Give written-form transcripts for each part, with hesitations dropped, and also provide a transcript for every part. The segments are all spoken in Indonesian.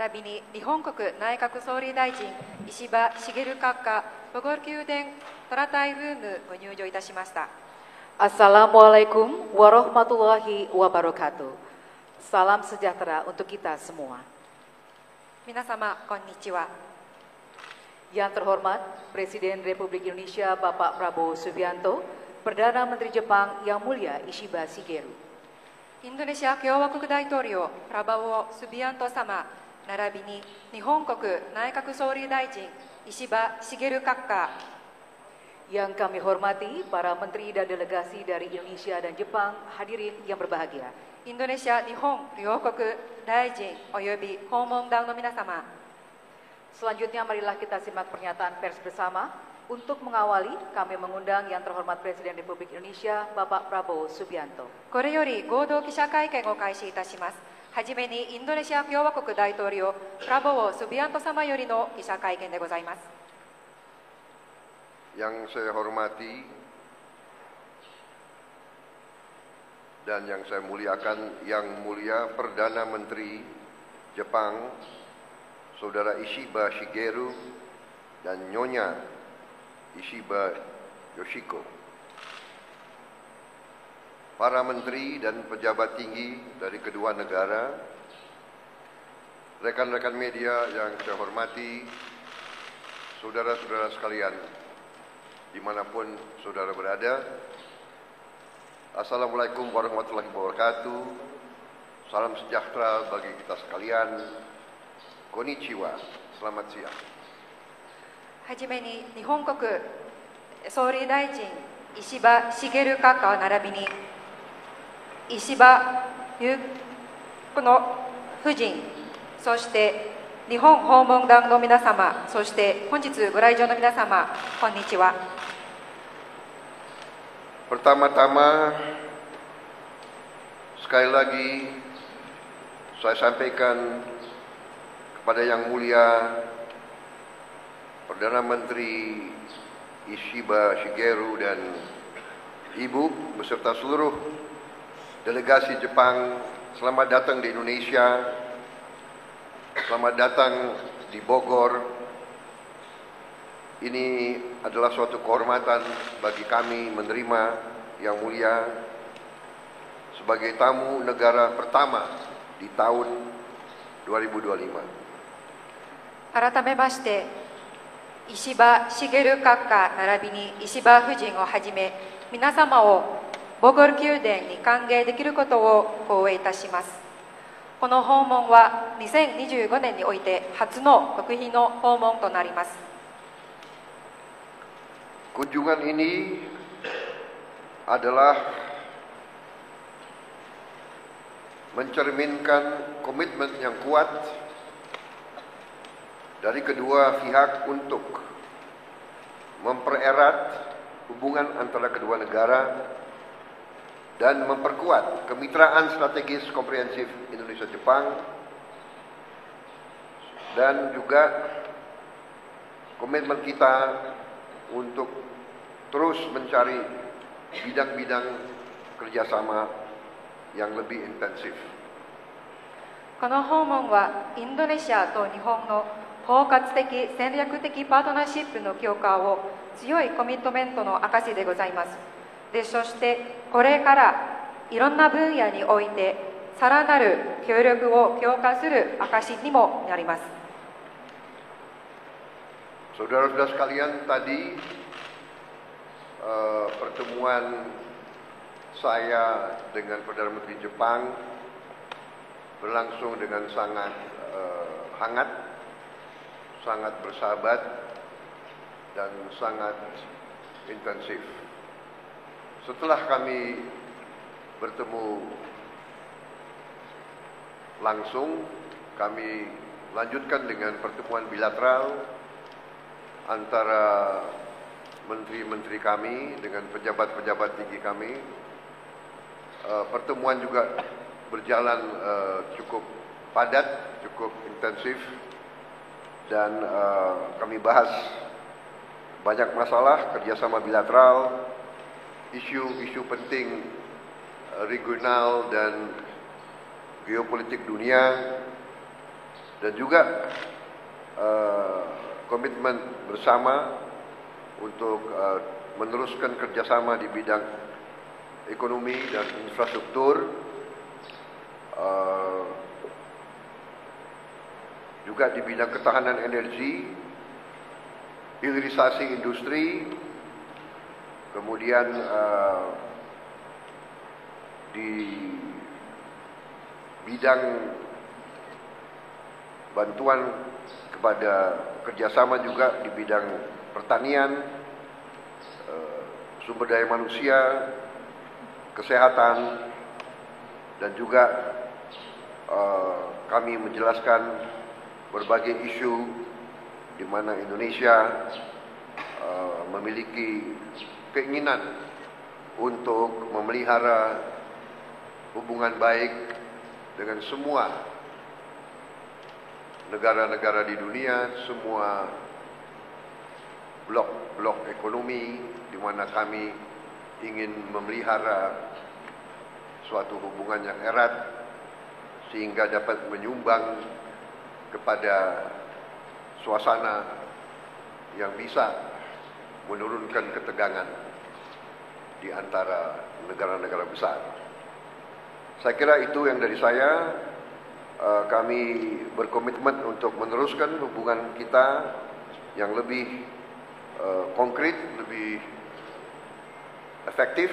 並びに日本国内閣総理大臣石破茂閣下ボゴール宮殿トラタイルームご入場いたしました。 Assalamualaikum warahmatullahi wabarakatuh. Salam sejahtera untuk kita semua. 皆様こんにちは。 Yang terhormat Presiden Republik Indonesia Bapak Prabowo Subianto, Perdana Menteri Jepang Yang Mulia Ishiba Shigeru, インドネシア共和国大統領プラバオ・スビアント様並びに日本国内閣総理大臣石破茂閣下、 yang kami hormati para menteri dan delegasi dari Indonesia dan Jepang, hadirin yang berbahagia. インドネシア日本両国大臣および訪問団の皆様、 Selanjutnya marilah kita simak pernyataan pers bersama. Untuk mengawali, kami mengundang yang terhormat Presiden Republik Indonesia Bapak Prabowo Subianto. これより合同記者会見を開始いたします。はじめにインドネシア共和国大統領プラボオ・スビアント様よりの記者会見でございます。 Yang saya hormati dan yang saya muliakan, Yang Mulia Perdana Menteri Jepang, Saudara Ishiba Shigeru dan Nyonya Ishiba Yoshiko. Para menteri dan pejabat tinggi dari kedua negara, rekan-rekan media yang saya hormati, saudara-saudara sekalian, dimanapun saudara berada, Assalamualaikum warahmatullahi wabarakatuh. Salam sejahtera bagi kita sekalian. Konnichiwa, selamat siang. はじめに日本国総理大臣石破茂閣下並びに石破裕子の夫人、そして日本訪問団の皆様、そして本日ご来場の皆様、こんにちは。 Pertama-tama, sekali lagi saya sampaikan kepada Yang Mulia Perdana Menteri Ishiba Shigeru dan Ibu beserta seluruh delegasi Jepang, selamat datang di Indonesia, selamat datang di Bogor. Ini adalah suatu kehormatan bagi kami menerima Yang Mulia sebagai tamu negara pertama di tahun 2025. 改めまして石破茂閣下並びに石破夫人をはじめ皆様をボゴール宮殿に歓迎できることを光栄いたします。この訪問は2025年において初の国賓の訪問となります。 Kunjungan ini adalah mencerminkan komitmen yang kuat dari kedua pihak untuk mempererat hubungan antara kedua negara dan memperkuat kemitraan strategis komprehensif Indonesia-Jepang, dan juga komitmen kita untuk terus mencari bidang-bidang kerjasama yang lebih intensif. この訪問はインドネシアと日本の包括的戦略的パートナーシップの強化を強いコミットメントの証でございます。で、そしてこれからいろんな分野においてさらなる協力を強化する証にもなります。 Saudara-saudara sekalian, tadi pertemuan saya dengan Perdana Menteri Jepang berlangsung dengan sangat hangat, sangat bersahabat, dan sangat intensif. Setelah kami bertemu langsung, kami lanjutkan dengan pertemuan bilateral antara menteri-menteri kami dengan pejabat-pejabat tinggi kami. Pertemuan juga berjalan cukup padat, cukup intensif, dan kami bahas banyak masalah kerjasama bilateral, isu-isu penting regional dan geopolitik dunia, dan juga komitmen bersama untuk meneruskan kerjasama di bidang ekonomi dan infrastruktur, juga di bidang ketahanan energi, hilirisasi industri, kemudian di bidang bantuan kepada kerjasama juga di bidang pertanian, sumber daya manusia, kesehatan, dan juga kami menjelaskan berbagai isu di mana Indonesia memiliki keinginan untuk memelihara hubungan baik dengan semua negara-negara di dunia, semua blok-blok ekonomi di mana kami ingin memelihara suatu hubungan yang erat sehingga dapat menyumbang kepada suasana yang bisa menurunkan ketegangan di antara negara-negara besar. Saya kira itu yang dari saya. Kami berkomitmen untuk meneruskan hubungan kita yang lebih konkret, lebih efektif.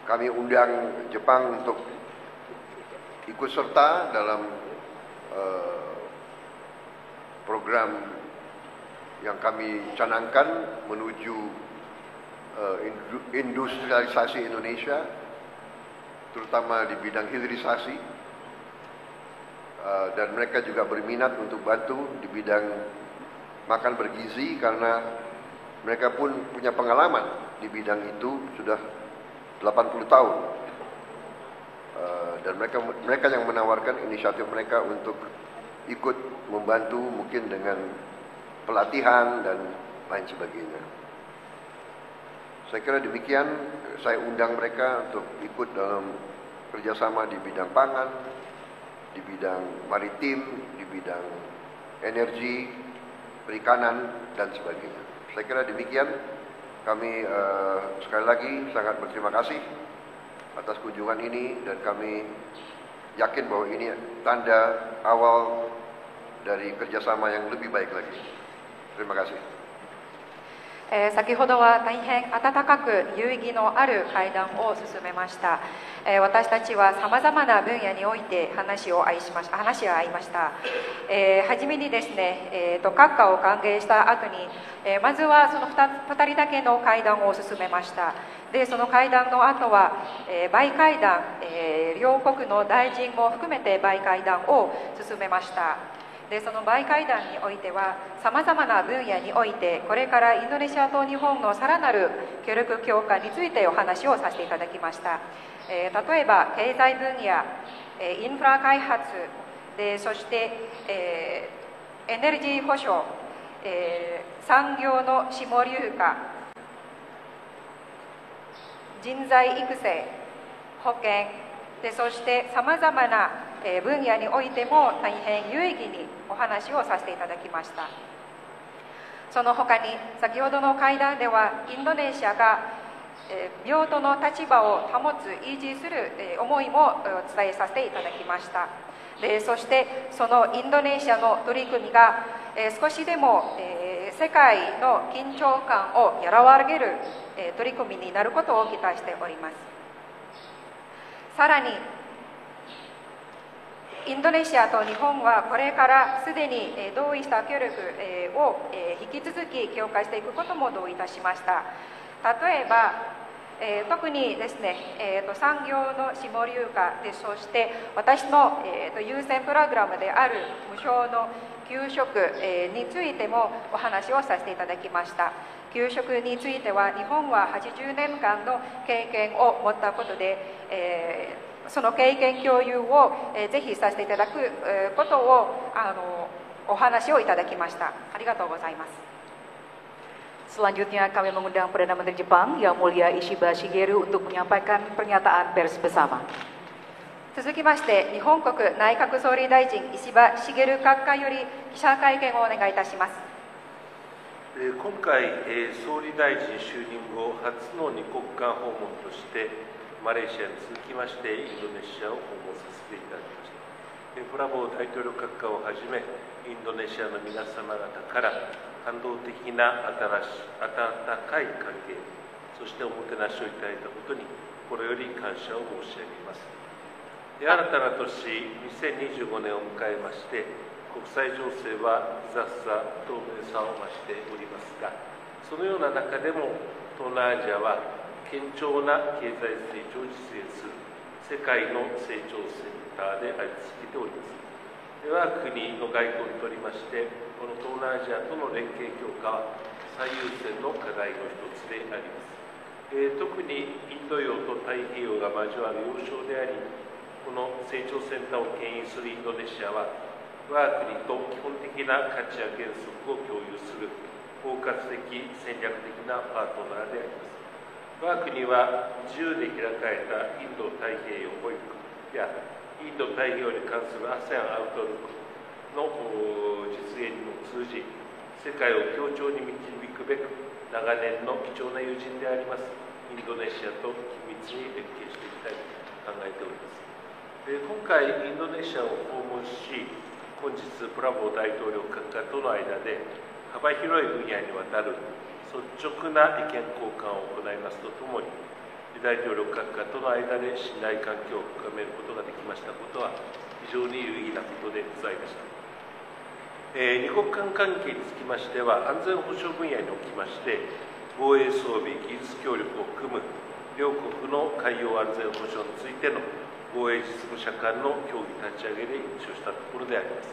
Kami undang Jepang untuk ikut serta dalam program yang kami canangkan menuju industrialisasi Indonesia, terutama di bidang hilirisasi. Dan mereka juga berminat untuk bantu di bidang makan bergizi karena mereka pun punya pengalaman di bidang itu sudah 80 tahun. Dan mereka yang menawarkan inisiatif mereka untuk ikut membantu mungkin dengan pelatihan dan lain sebagainya. Saya kira demikian, saya undang mereka untuk ikut dalam kerjasama di bidang pangan, di bidang maritim, di bidang energi, perikanan, dan sebagainya. Saya kira demikian. Kami sekali lagi sangat berterima kasih atas kunjungan ini dan kami yakin bahwa ini tanda awal dari kerjasama yang lebih baik lagi. Terima kasih. 先ほどは大変温かく有意義のある会談を進めました。私たちはさまざまな分野において話し合いました。はじめにですね、閣下を歓迎した後に、まずはその2人だけの会談を進めました。でその会談の後は、バイ会談、両国の大臣も含めてバイ会談を進めました。でそのバイ会談においてはさまざまな分野においてこれからインドネシアと日本のさらなる協力強化についてお話をさせていただきました。例えば経済分野、インフラ開発でそして、エネルギー保障、産業の下流化、人材育成、保険でそしてさまざまな分野においても大変有意義にお話をさせていただきました。その他に先ほどの会談ではインドネシアが平等の立場を保つ維持する思いも伝えさせていただきました。でそしてそのインドネシアの取り組みが少しでも世界の緊張感を和らげる取り組みになることを期待しております。さらにインドネシアと日本はこれからすでに同意した協力を引き続き強化していくことも同意いたしました。例えば特にですね、産業の下流化でそして私の優先プログラムである無償の給食についてもお話をさせていただきました。給食については日本は80年間の経験を持ったことで、その経験共有をぜひさせていただくことをお話をいただきました。ありがとうございます。Selanjutnya kami mengundang Perdana Menteri Jepang Yang Mulia Ishiba Shigeru untuk menyampaikan pernyataan pers bersama. 続きまして、日本国内閣総理大臣、石破茂閣下より記者会見をお願いいたします。今回、総理大臣就任後、初の2国間訪問として、マレーシアに続きまして、インドネシアを訪問させていただきました。プラボー大統領閣下をはじめ、インドネシアの皆様方から感動的な温かい歓迎、そしておもてなしをいただいたことに、心より感謝を申し上げます。新たな年、2025年を迎えまして、国際情勢は雑さ、透明さを増しておりますが、そのような中でも、東南アジアは堅調な経済成長を実現する世界の成長センターであり続けております。我が国の外交にとりまして、この東南アジアとの連携強化は最優先の課題の一つであります。特にインド洋と太平洋が交わる要衝であり、この成長センターを牽引するインドネシアは、我が国と基本的な価値や原則を共有する包括的戦略的なパートナーであります。我が国は自由で開かれたインド太平洋保育やインド太平洋に関する ASEAN アウトルックの実現にも通じ、世界を協調に導くべく長年の貴重な友人でありますインドネシアと緊密に連携していきたいと考えております。今回インドネシアを訪問し、本日、プラボー大統領閣下との間で幅広い分野にわたる率直な意見交換を行いますとともに、大統領閣下との間で信頼関係を深めることができましたことは、非常に有意義なことでございました。二国間関係につきましては、安全保障分野におきまして、防衛装備、技術協力を含む両国の海洋安全保障についての防衛実務者間の協議立ち上げで一致をしたところであります。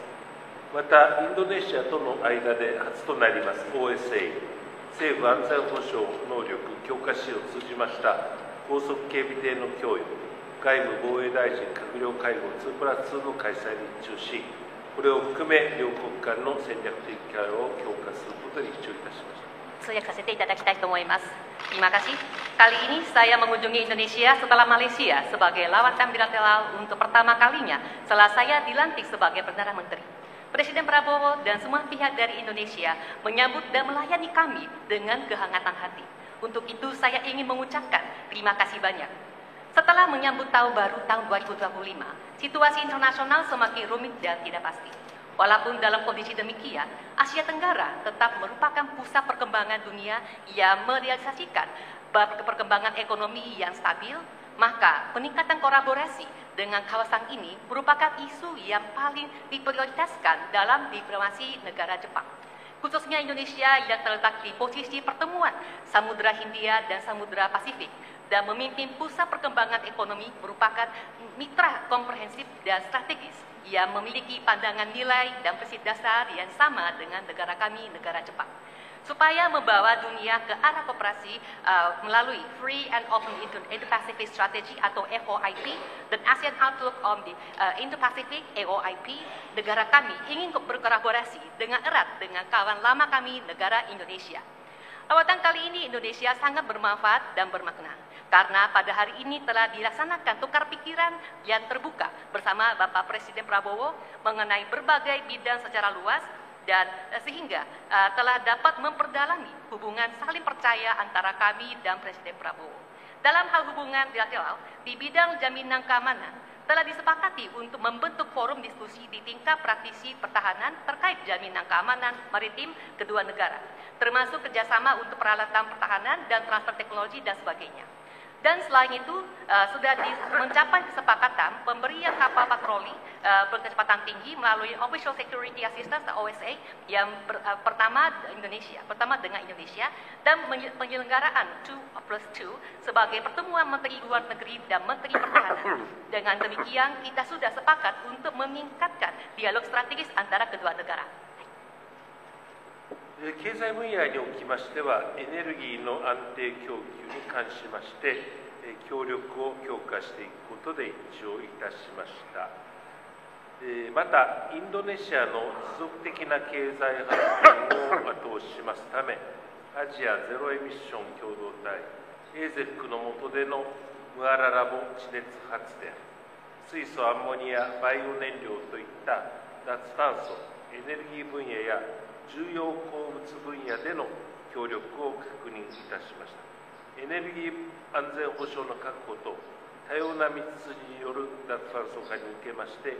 また、インドネシアとの間で初となります OSA、政府安全保障能力強化支援を通じました高速警備艇の供与、外務防衛大臣閣僚会合 2+2 の開催に一致し、これを含め両国間の戦略的対話を強化することに一致をいたしました。通訳させていただきたいと思います。Terima kasih. Kali ini saya mengunjungi Indonesia setelah Malaysia sebagai lawatan bilateral untuk pertama kalinya setelah saya dilantik sebagai Perdana Menteri. Presiden Prabowo dan semua pihak dari Indonesia menyambut dan melayani kami dengan kehangatan hati. Untuk itu saya ingin mengucapkan terima kasih banyak. Setelah menyambut tahun baru tahun 2025, situasi internasional semakin rumit dan tidak pasti. Walaupun dalam kondisi demikian, Asia Tenggara tetap merupakan pusat perkembangan dunia yang merealisasikan perkembangan ekonomi yang stabil, maka peningkatan kolaborasi dengan kawasan ini merupakan isu yang paling diprioritaskan dalam diplomasi negara Jepang. Khususnya Indonesia yang terletak di posisi pertemuan Samudra Hindia dan Samudra Pasifik dan memimpin pusat perkembangan ekonomi merupakan mitra komprehensif dan strategis yang memiliki pandangan nilai dan prinsip dasar yang sama dengan negara kami, negara Jepang. Supaya membawa dunia ke arah kooperasi melalui Free and Open Indo-Pacific Strategy atau FOIP dan ASEAN Outlook on the Indo-Pacific AOIP, negara kami ingin berkolaborasi dengan erat dengan kawan lama kami, negara Indonesia. Lawatan kali ini Indonesia sangat bermanfaat dan bermakna, karena pada hari ini telah dilaksanakan tukar pikiran yang terbuka bersama Bapak Presiden Prabowo mengenai berbagai bidang secara luas, dan sehingga telah dapat memperdalami hubungan saling percaya antara kami dan Presiden Prabowo. Dalam hal hubungan bilateral, di bidang jaminan keamanan, telah disepakati untuk membentuk forum diskusi di tingkat praktisi pertahanan terkait jaminan keamanan maritim kedua negara, termasuk kerjasama untuk peralatan pertahanan dan transfer teknologi dan sebagainya. Dan selain itu, sudah mencapai kesepakatan pemberian kapal patroli berkecepatan tinggi melalui Official Security Assistance OSA yang pertama dengan Indonesia, dan penyelenggaraan 2+2 sebagai pertemuan Menteri Luar Negeri dan Menteri Pertahanan. Dengan demikian, kita sudah sepakat untuk meningkatkan dialog strategis antara kedua negara. 経済分野におきましては、エネルギーの安定供給に関しまして、協力を強化していくことで一致をいたしました。また、インドネシアの持続的な経済発展を後押ししますため、アジアゼロエミッション共同体、AZEC の下でのムアララボ地熱発電、水素、アンモニア、バイオ燃料といった脱炭素、エネルギー分野や重要鉱物分野での協力を確認いたしました。エネルギー安全保障の確保と多様な道筋による脱炭素化に向けまして、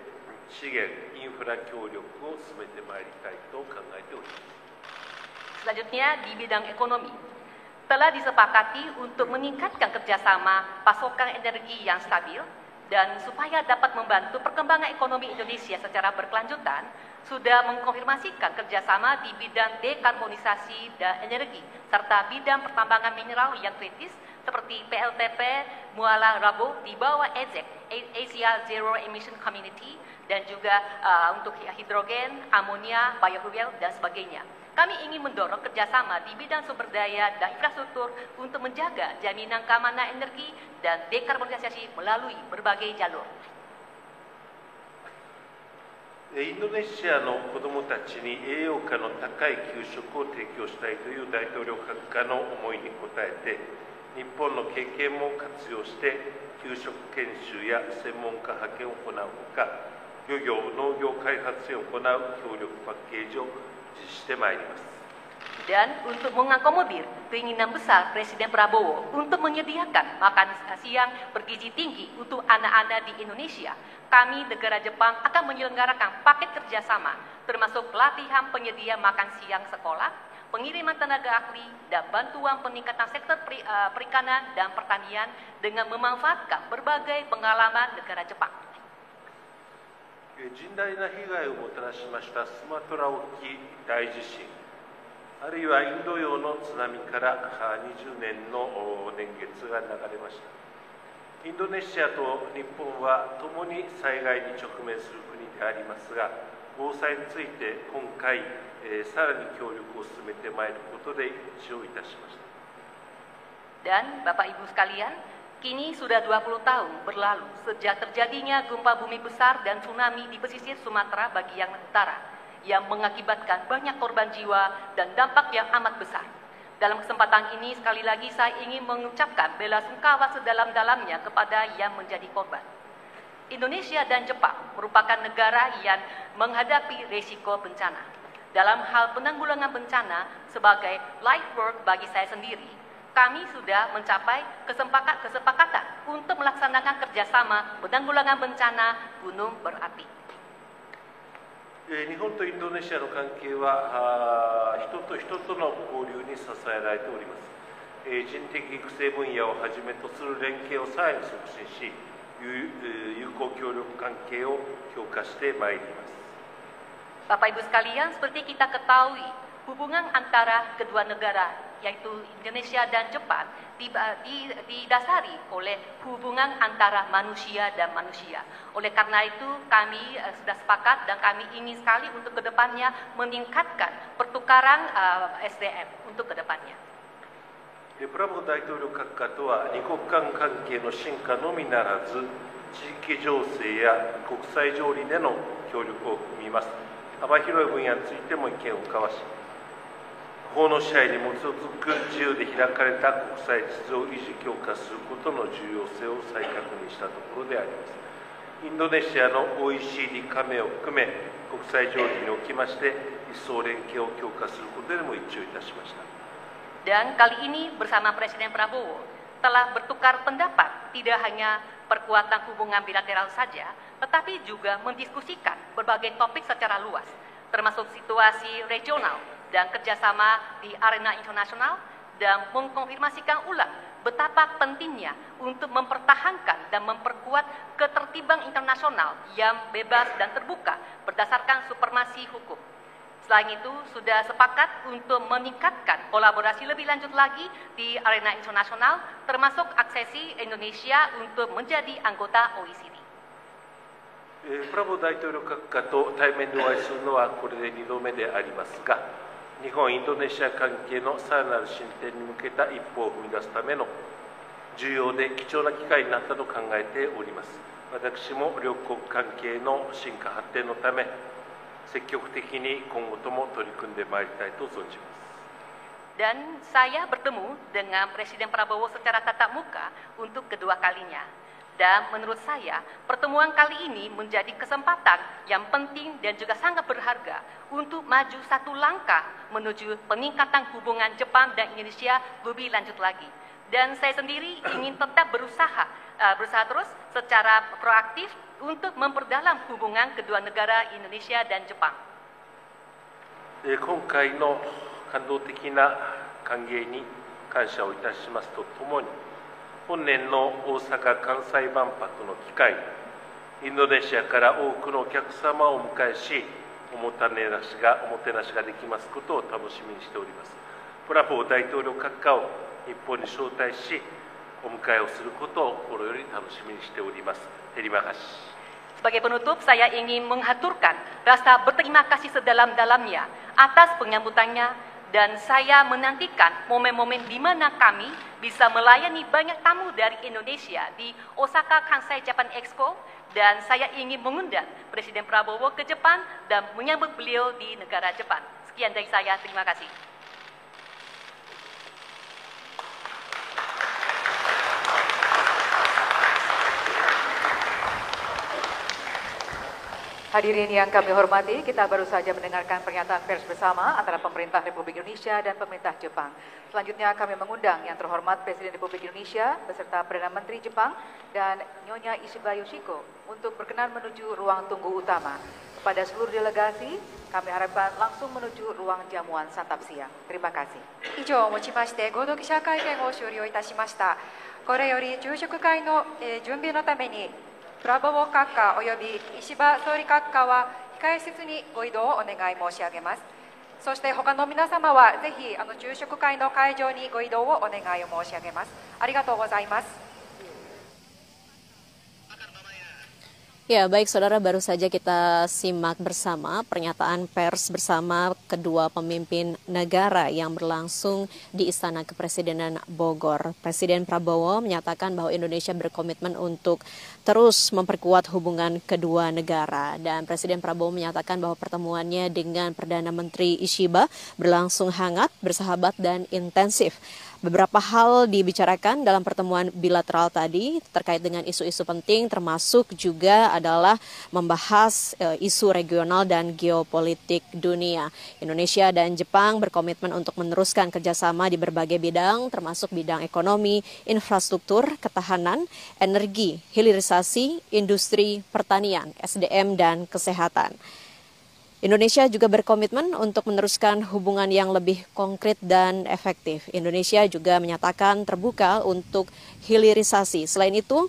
資源・インフラ協力を進めてまいりたいと考えております。Selanjutnya di bidang ekonomi, telah disepakati untuk meningkatkan kerjasama pasokan energi yang stabil dan supaya dapat membantu perkembangan ekonomi Indonesia secara berkelanjutan, sudah mengkonfirmasikan kerjasama di bidang dekarbonisasi dan energi, serta bidang pertambangan mineral yang kritis seperti PLTP Muara Rabu di bawah AZEC, Asia Zero Emission Community, dan juga untuk hidrogen, amonia, biofuel, dan sebagainya. Kami ingin mendorong kerjasama di bidang sumber daya dan infrastruktur untuk menjaga jaminan keamanan energi dan dekarbonisasi melalui berbagai jalur. インドネシアの子どもたちに栄養価の高い給食を提供したいという大統領閣下の思いに応えて、日本の経験も活用して給食研修や専門家派遣を行うほか、漁業・農業開発へ行う協力パッケージを実施してまいります。 Dan untuk mengakomodir keinginan besar Presiden Prabowo untuk menyediakan makan siang bergizi tinggi untuk anak-anak di Indonesia, kami negara Jepang akan menyelenggarakan paket kerjasama termasuk pelatihan penyedia makan siang sekolah, pengiriman tenaga ahli, dan bantuan peningkatan sektor perikanan dan pertanian dengan memanfaatkan berbagai pengalaman negara Jepang. 甚大な被害をもたらしましたスマトラ沖大地震、あるいはインド洋の津波から20年の年月が流れました。インドネシアと日本は共に災害に直面する国でありますが、防災について今回、さらに協力を進めてまいることで一致をいたしました。 Dan Bapak Ibu sekalian, kini sudah 20 tahun berlalu sejak terjadinya gempa bumi besar dan tsunami di pesisir Sumatera bagian utara yang mengakibatkan banyak korban jiwa dan dampak yang amat besar. Dalam kesempatan ini sekali lagi saya ingin mengucapkan bela sungkawa sedalam-dalamnya kepada yang menjadi korban. Indonesia dan Jepang merupakan negara yang menghadapi risiko bencana. Dalam hal penanggulangan bencana sebagai life work bagi saya sendiri, kami sudah mencapai kesepakatan untuk melaksanakan kerjasama penanggulangan bencana gunung berapi. 日本とインドネシアの関係は人と人との交流に支えられております。人的育成分野をはじめとする連携をさらに促進し、友好協力関係を強化してまいります。 Bapak Ibu sekalian, seperti kita ketahui, hubungan antara kedua negara yaitu Indonesia dan Jepang didasari oleh hubungan antara manusia dan manusia. Oleh karena itu kami sudah sepakat dan kami ingin sekali untuk kedepannya meningkatkan pertukaran SDM untuk kedepannya. プラボ大統領閣下とは二国間関係の深化のみならず、地域情勢や国際条理での協力を含みます幅広い分野についても意見を交わし、法の支配に基づく自由で開かれた国際秩序を維持強化することの重要性を再確認したところであります。インドネシアの OECD 加盟を含め国際条理におきまして一層連携を強化することでも一致をいたしました。 Dan kali ini bersama Presiden Prabowo telah bertukar pendapat tidak hanya perkuatan hubungan bilateral saja, tetapi juga mendiskusikan berbagai topik secara luas, termasuk situasi regional dan kerjasama di arena internasional, dan mengkonfirmasikan ulang betapa pentingnya untuk mempertahankan dan memperkuat ketertiban internasional yang bebas dan terbuka berdasarkan supremasi hukum. Selain itu, sudah sepakat untuk meningkatkan kolaborasi lebih lanjut lagi di arena internasional, termasuk aksesi Indonesia untuk menjadi anggota OECD. プラボ大統領閣下と対面でお会いするのはこれで2度目でありますが、日本・インドネシア関係のさらなる進展に向けた一歩を踏み出すための重要で貴重な機会になったと考えております。私も両国関係の進化発展のため積極的に今後とも取り組んでまいりたいと存じます。 Dan saya bertemu dengan Presiden Prabowo secara tatap muka untuk kedua kalinya. Dan menurut saya, pertemuan kali ini menjadi kesempatan yang penting dan juga sangat berharga untuk maju satu langkah menuju peningkatan hubungan Jepang dan Indonesia lebih lanjut lagi. Dan saya sendiri ingin tetap berusaha terus secara proaktif untuk memperdalam hubungan kedua negara Indonesia dan Jepang. 今回の感動的な歓迎に感謝をいたしますとともに、本年の大阪・関西万博の機会、インドネシアから多くのお客様をお迎えし、おもてなしができますことを楽しみにしております。ブラボー大統領閣下を日本に招待し、お迎えをすることを心より楽しみにしております。Terima kasih. Sebagai penutup, saya ingin menghaturkan rasa berterima kasih sedalam-dalamnya atas penyambutannya, dan saya menantikan momen-momen di mana kami bisa melayani banyak tamu dari Indonesia di Osaka Kansai Japan Expo, dan saya ingin mengundang Presiden Prabowo ke Jepang dan menyambut beliau di negara Jepang. Sekian dari saya, terima kasih. Hadirin yang kami hormati, kita baru saja mendengarkan pernyataan pers bersama antara Pemerintah Republik Indonesia dan Pemerintah Jepang. Selanjutnya kami mengundang yang terhormat Presiden Republik Indonesia beserta Perdana Menteri Jepang dan Nyonya Ishiba Yoshiko untuk berkenan menuju ruang tunggu utama. Kepada seluruh delegasi, kami harapkan langsung menuju ruang jamuan santap siang. Terima kasih. 以上をもちまして合同記者会見を終了いたしました。これより昼食会の準備のためにプラボボ閣下および石破総理閣下は控え室にご移動をお願い申し上げます。そして他の皆様はぜひ昼食会の会場にご移動をお願いを申し上げます。ありがとうございます。 Ya, baik saudara, baru saja kita simak bersama pernyataan pers bersama kedua pemimpin negara yang berlangsung di Istana Kepresidenan Bogor. Presiden Prabowo menyatakan bahwa Indonesia berkomitmen untuk terus memperkuat hubungan kedua negara. Dan Presiden Prabowo menyatakan bahwa pertemuannya dengan Perdana Menteri Ishiba berlangsung hangat, bersahabat, dan intensif. Beberapa hal dibicarakan dalam pertemuan bilateral tadi terkait dengan isu-isu penting, termasuk juga adalah membahas isu regional dan geopolitik dunia. Indonesia dan Jepang berkomitmen untuk meneruskan kerjasama di berbagai bidang, termasuk bidang ekonomi, infrastruktur, ketahanan, energi, hilirisasi, industri, pertanian, SDM, dan kesehatan. Indonesia juga berkomitmen untuk meneruskan hubungan yang lebih konkret dan efektif. Indonesia juga menyatakan terbuka untuk hilirisasi. Selain itu,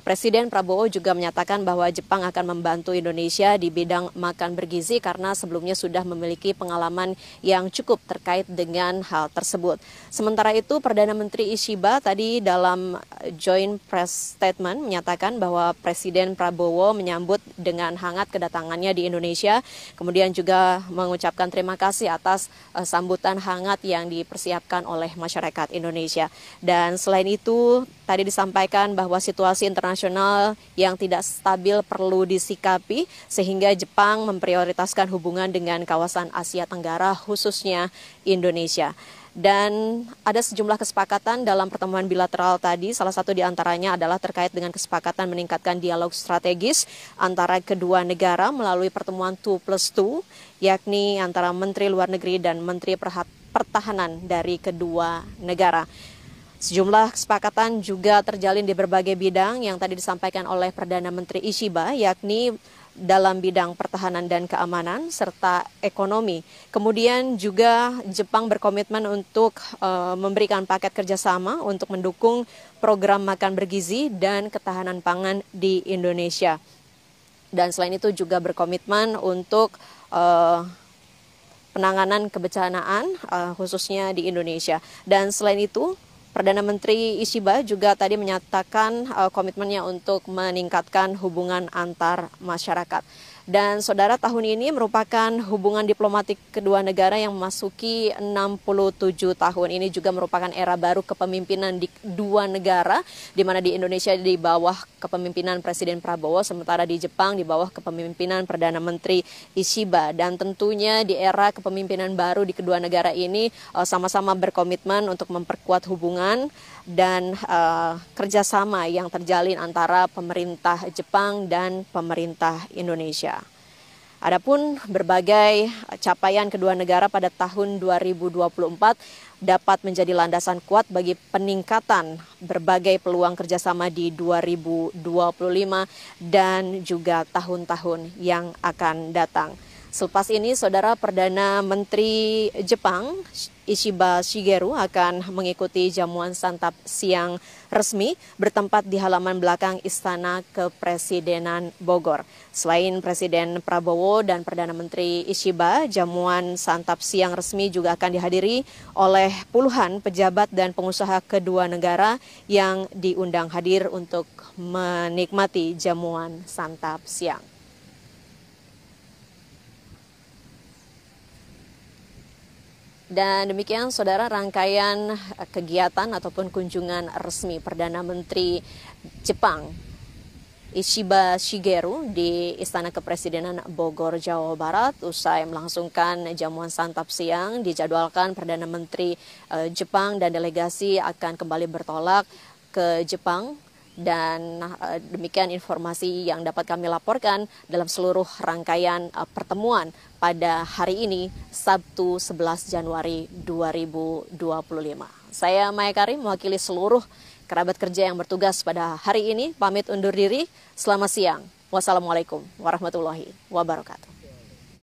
Presiden Prabowo juga menyatakan bahwa Jepang akan membantu Indonesia di bidang makan bergizi karena sebelumnya sudah memiliki pengalaman yang cukup terkait dengan hal tersebut. Sementara itu, Perdana Menteri Ishiba tadi dalam joint press statement menyatakan bahwa Presiden Prabowo menyambut dengan hangat kedatangannya di Indonesia, kemudian juga mengucapkan terima kasih atas sambutan hangat yang dipersiapkan oleh masyarakat Indonesia. Dan selain itu, tadi disampaikan bahwa situasi internasional yang tidak stabil perlu disikapi sehingga Jepang memprioritaskan hubungan dengan kawasan Asia Tenggara khususnya Indonesia. Dan ada sejumlah kesepakatan dalam pertemuan bilateral tadi, salah satu diantaranya adalah terkait dengan kesepakatan meningkatkan dialog strategis antara kedua negara melalui pertemuan 2+2, yakni antara Menteri Luar Negeri dan Menteri Pertahanan dari kedua negara. Sejumlah kesepakatan juga terjalin di berbagai bidang yang tadi disampaikan oleh Perdana Menteri Ishiba, yakni dalam bidang pertahanan dan keamanan serta ekonomi. Kemudian juga Jepang berkomitmen untuk memberikan paket kerjasama untuk mendukung program makan bergizi dan ketahanan pangan di Indonesia. Dan selain itu juga berkomitmen untuk penanganan kebencanaan khususnya di Indonesia. Dan selain itu, Perdana Menteri Ishiba juga tadi menyatakan komitmennya untuk meningkatkan hubungan antar masyarakat. Dan saudara, tahun ini merupakan hubungan diplomatik kedua negara yang memasuki 67 tahun. Ini juga merupakan era baru kepemimpinan di dua negara, di mana di Indonesia di bawah kepemimpinan Presiden Prabowo, sementara di Jepang di bawah kepemimpinan Perdana Menteri Ishiba. Dan tentunya di era kepemimpinan baru di kedua negara ini sama-sama berkomitmen untuk memperkuat hubungan dan kerjasama yang terjalin antara pemerintah Jepang dan pemerintah Indonesia. Adapun berbagai capaian kedua negara pada tahun 2024 dapat menjadi landasan kuat bagi peningkatan berbagai peluang kerjasama di 2025 dan juga tahun-tahun yang akan datang. Selepas ini, Saudara, Perdana Menteri Jepang Ishiba Shigeru akan mengikuti jamuan santap siang resmi bertempat di halaman belakang Istana Kepresidenan Bogor. Selain Presiden Prabowo dan Perdana Menteri Ishiba, jamuan santap siang resmi juga akan dihadiri oleh puluhan pejabat dan pengusaha kedua negara yang diundang hadir untuk menikmati jamuan santap siang. Dan demikian, Saudara, rangkaian kegiatan ataupun kunjungan resmi Perdana Menteri Jepang Ishiba Shigeru di Istana Kepresidenan Bogor, Jawa Barat. Usai melangsungkan jamuan santap siang, dijadwalkan Perdana Menteri Jepang dan delegasi akan kembali bertolak ke Jepang. Dan demikian informasi yang dapat kami laporkan dalam seluruh rangkaian pertemuan pada hari ini, Sabtu 11 Januari 2025. Saya Maya Karim, mewakili seluruh kerabat kerja yang bertugas pada hari ini, pamit undur diri. Selamat siang. Wassalamualaikum warahmatullahi wabarakatuh.